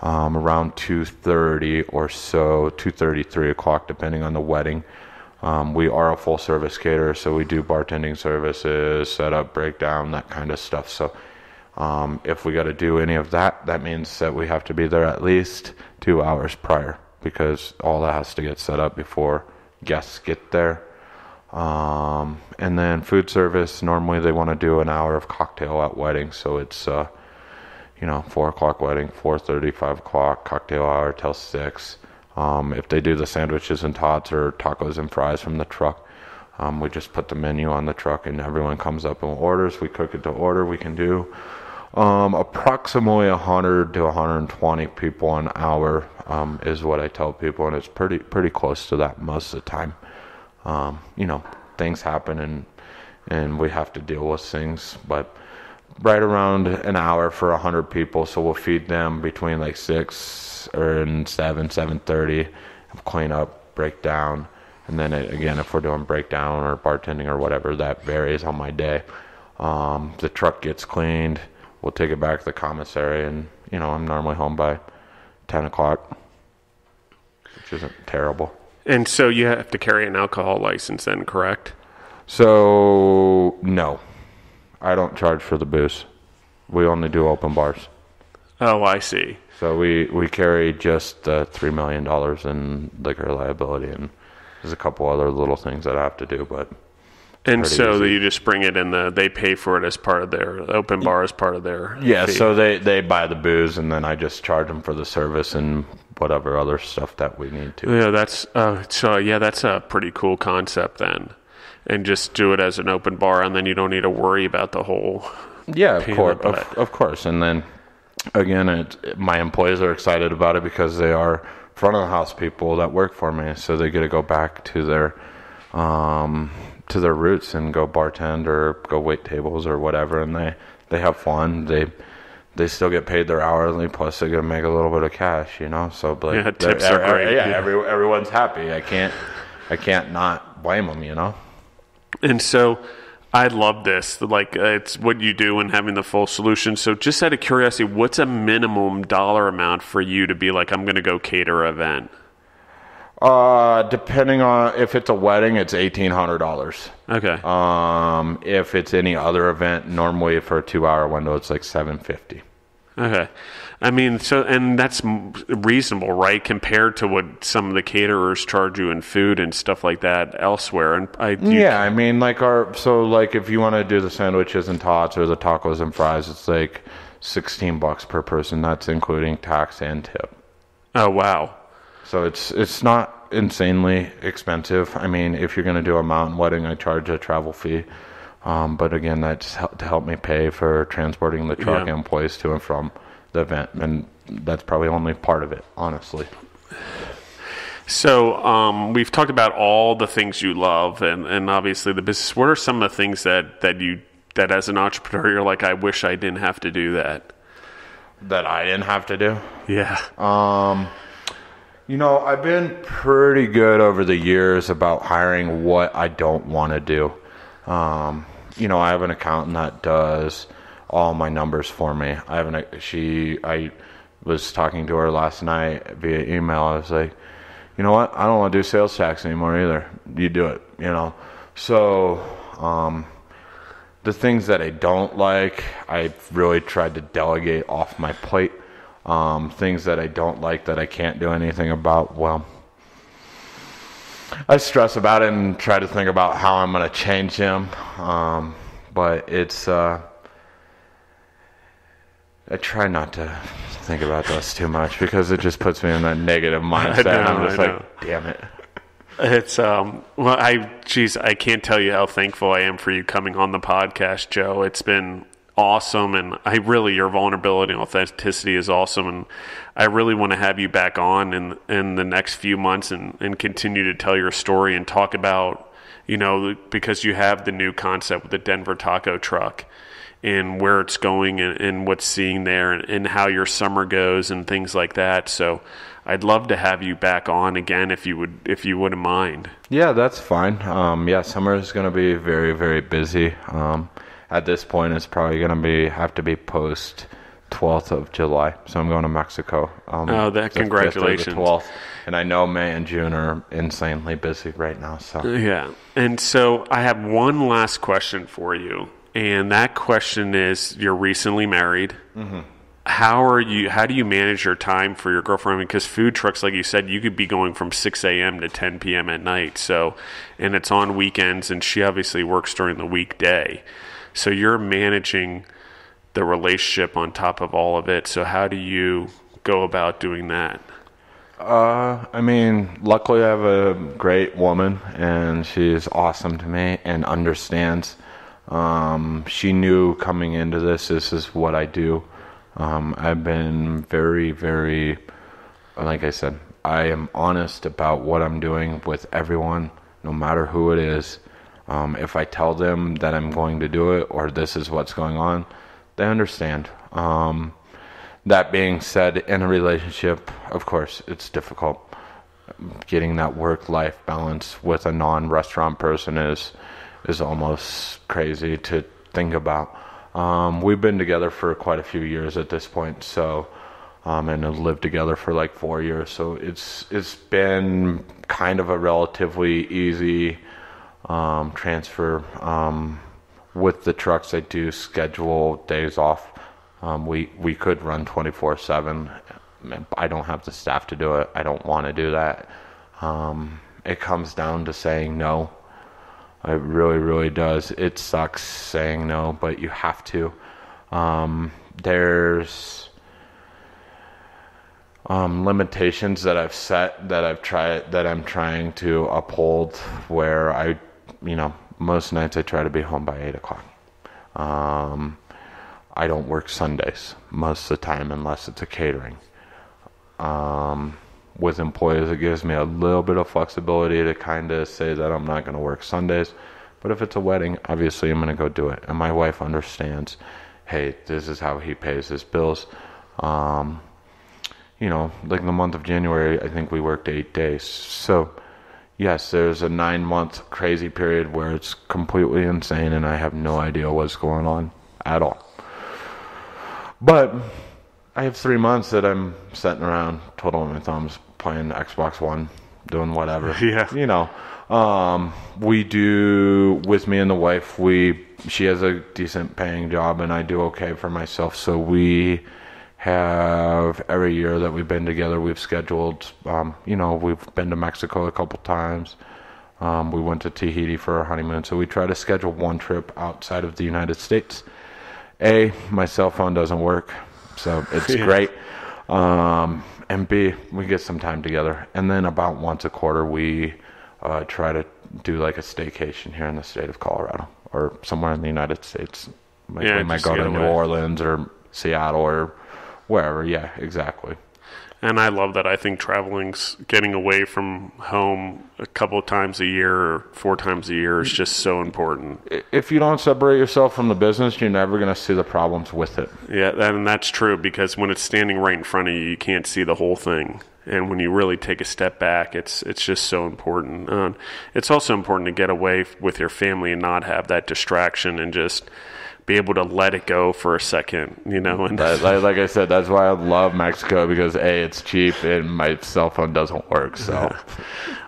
around 2:30 or so, 2:30, 3 o'clock, depending on the wedding. We are a full service caterer, so we do bartending services, setup, breakdown, that kind of stuff. So if we got to do any of that, that means that we have to be there at least 2 hours prior, because all that has to get set up before guests get there. And then food service, normally they want to do an hour of cocktail at weddings, so it's 4 o'clock wedding, 4:30, 5 o'clock cocktail hour till 6. If they do the sandwiches and tots or tacos and fries from the truck, we just put the menu on the truck and everyone comes up and orders. We cook it to order. We can do approximately 100 to 120 people an hour is what I tell people, and it's pretty close to that most of the time. Things happen and we have to deal with things, but right around an hour for 100 people. So we'll feed them between like 6 and 7:30, clean up, break down, and then again, if we're doing breakdown or bartending or whatever, that varies on my day. The truck gets cleaned, we'll take it back to the commissary, and I'm normally home by 10 o'clock, which isn't terrible. And so you have to carry an alcohol license then, correct? So no, I don't charge for the booze. We only do open bars. Oh, I see. So we carry just $3 million in liquor liability, and there's a couple other little things that I have to do, but and so easy. you just bring it in they pay for it as part of their open bar, as part of their yeah. fee. So they buy the booze, and then I just charge them for the service and whatever other stuff that we need to. Yeah, that's a pretty cool concept then, and just do it as an open bar, and then you don't need to worry about the whole. Yeah, of course, and then again, my employees are excited about it because they are front of the house people that work for me, so they get to go back to their roots and go bartend or go wait tables or whatever, and they have fun. They still get paid their hourly, plus they're gonna make a little bit of cash, So tips are great. Yeah, everyone's happy. I can't not blame them, And so I love this. It's what you do and having the full solution. So just out of curiosity, what's a minimum dollar amount for you to be like, I'm going to go cater an event? Depending on if it's a wedding, it's $1,800. Okay. If it's any other event, normally for a 2-hour window, it's like $750. Okay. I mean, and that's reasonable, right? Compared to what some of the caterers charge you in food and stuff like that elsewhere. And if you want to do the sandwiches and tots or the tacos and fries, it's like $16 per person. That's including tax and tip. Oh, wow. So it's not insanely expensive. I mean, if you're going to do a mountain wedding, I charge a travel fee. But again, that's to help me pay for transporting the truck and employees to and from the event, and that's probably only part of it, honestly. So we've talked about all the things you love, and obviously the business. What are some of the things that as an entrepreneur you're like, I wish I didn't have to do that? That I didn't have to do? Yeah. I've been pretty good over the years about hiring what I don't want to do. I have an accountant that does all my numbers for me. I was talking to her last night via email. I was like, you know what? I don't want to do sales tax anymore either. You do it, So, the things that I don't like, I've really tried to delegate off my plate. Things that I don't like that I can't do anything about, well, I stress about it and try to think about how I'm going to change them. But it's, I try not to think about this too much because it just puts me in that negative mindset. I'm just like, damn it. It's I can't tell you how thankful I am for you coming on the podcast, Joe. It's been awesome, and your vulnerability and authenticity is awesome, and I really want to have you back on in the next few months and continue to tell your story and talk about, because you have the new concept with the Denver taco truck and where it's going and what's seeing there and how your summer goes and things like that. So I'd love to have you back on again if you wouldn't mind. Yeah, that's fine. Summer is going to be very, very busy. At this point, it's probably going to have to be post 12th of July. So I'm going to Mexico. Congratulations. The 12th. And I know May and June are insanely busy right now. So yeah. And so I have one last question for you. And that question is, you're recently married. Mm-hmm. How do you manage your time for your girlfriend? Because food trucks, like you said, you could be going from 6 a.m. to 10 p.m. at night. So, and it's on weekends, and she obviously works during the weekday. So you're managing the relationship on top of all of it. So how do you go about doing that? I mean, luckily I have a great woman, and she's awesome to me and understands. She knew coming into this is what I do. I've been very, very, like I said, I am honest about what I'm doing with everyone, no matter who it is. If I tell them that I'm going to do it or this is what's going on, they understand. That being said, in a relationship, of course, it's difficult. Getting that work-life balance with a non-restaurant person is almost crazy to think about. We've been together for quite a few years at this point, so and have lived together for like 4 years. So it's been kind of a relatively easy transfer. With the trucks, I do schedule days off. We could run 24/7. I don't have the staff to do it. I don't want to do that. It comes down to saying no. It really, really does. It sucks saying no, but you have to. There's limitations that I've set that I'm trying to uphold, where most nights I try to be home by 8 o'clock. I don't work Sundays most of the time unless it's a catering. With employees, it gives me a little bit of flexibility to kind of say that I'm not going to work Sundays. But if it's a wedding, obviously I'm going to go do it. And my wife understands, hey, this is how he pays his bills. Like the month of January, I think we worked 8 days. So, yes, there's a 9-month crazy period where it's completely insane and I have no idea what's going on at all. But I have 3 months that I'm sitting around twiddling my thumbs, playing Xbox One, doing whatever. Yeah. We do, with me and the wife, she has a decent paying job and I do okay for myself. So we have, every year that we've been together, we've scheduled, we've been to Mexico a couple times. We went to Tahiti for our honeymoon. So we try to schedule one trip outside of the United States. My cell phone doesn't work. So it's great. And B, we get some time together. And then about once a quarter, we try to do like a staycation here in the state of Colorado or somewhere in the United States. We might go to New Orleans or Seattle or wherever. Yeah, exactly. And I love that. I think traveling's getting away from home a couple of times a year or 4 times a year is just so important. If you don't separate yourself from the business, you're never going to see the problems with it. Yeah, and that's true, because when it's standing right in front of you, you can't see the whole thing. And when you really take a step back, it's just so important. It's also important to get away with your family and not have that distraction and just be able to let it go for a second, And like I said, that's why I love Mexico, because it's cheap and my cell phone doesn't work. So,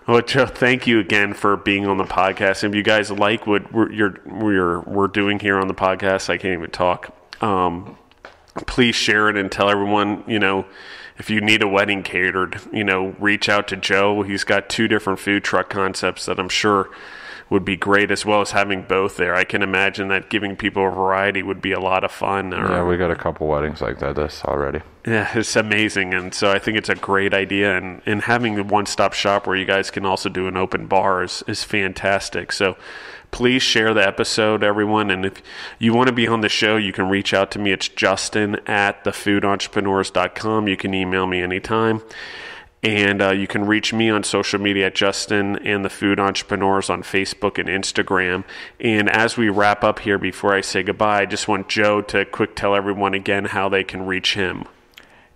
well, Joe, thank you again for being on the podcast. If you guys like what we're doing here on the podcast, I can't even talk. Please share it and tell everyone. If you need a wedding catered, reach out to Joe. He's got 2 different food truck concepts that I'm sure would be great, as well as having both there. I can imagine that giving people a variety would be a lot of fun. Yeah, we got a couple weddings like this already. Yeah, it's amazing. And so I think it's a great idea. And having the one-stop shop where you guys can also do an open bar is fantastic. So please share the episode, everyone. And if you want to be on the show, you can reach out to me. It's justin@thefoodentrepreneurs.com. You can email me anytime. And you can reach me on social media at Justin and the Food Entrepreneurs on Facebook and Instagram. And as we wrap up here, before I say goodbye, I just want Joe to quick tell everyone again how they can reach him.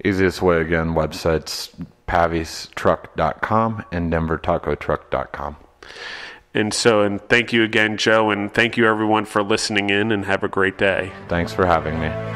Easiest way, again, websites pavistruck.com and denvertacotruck.com. And thank you again, Joe, and thank you everyone for listening in, and have a great day. Thanks for having me.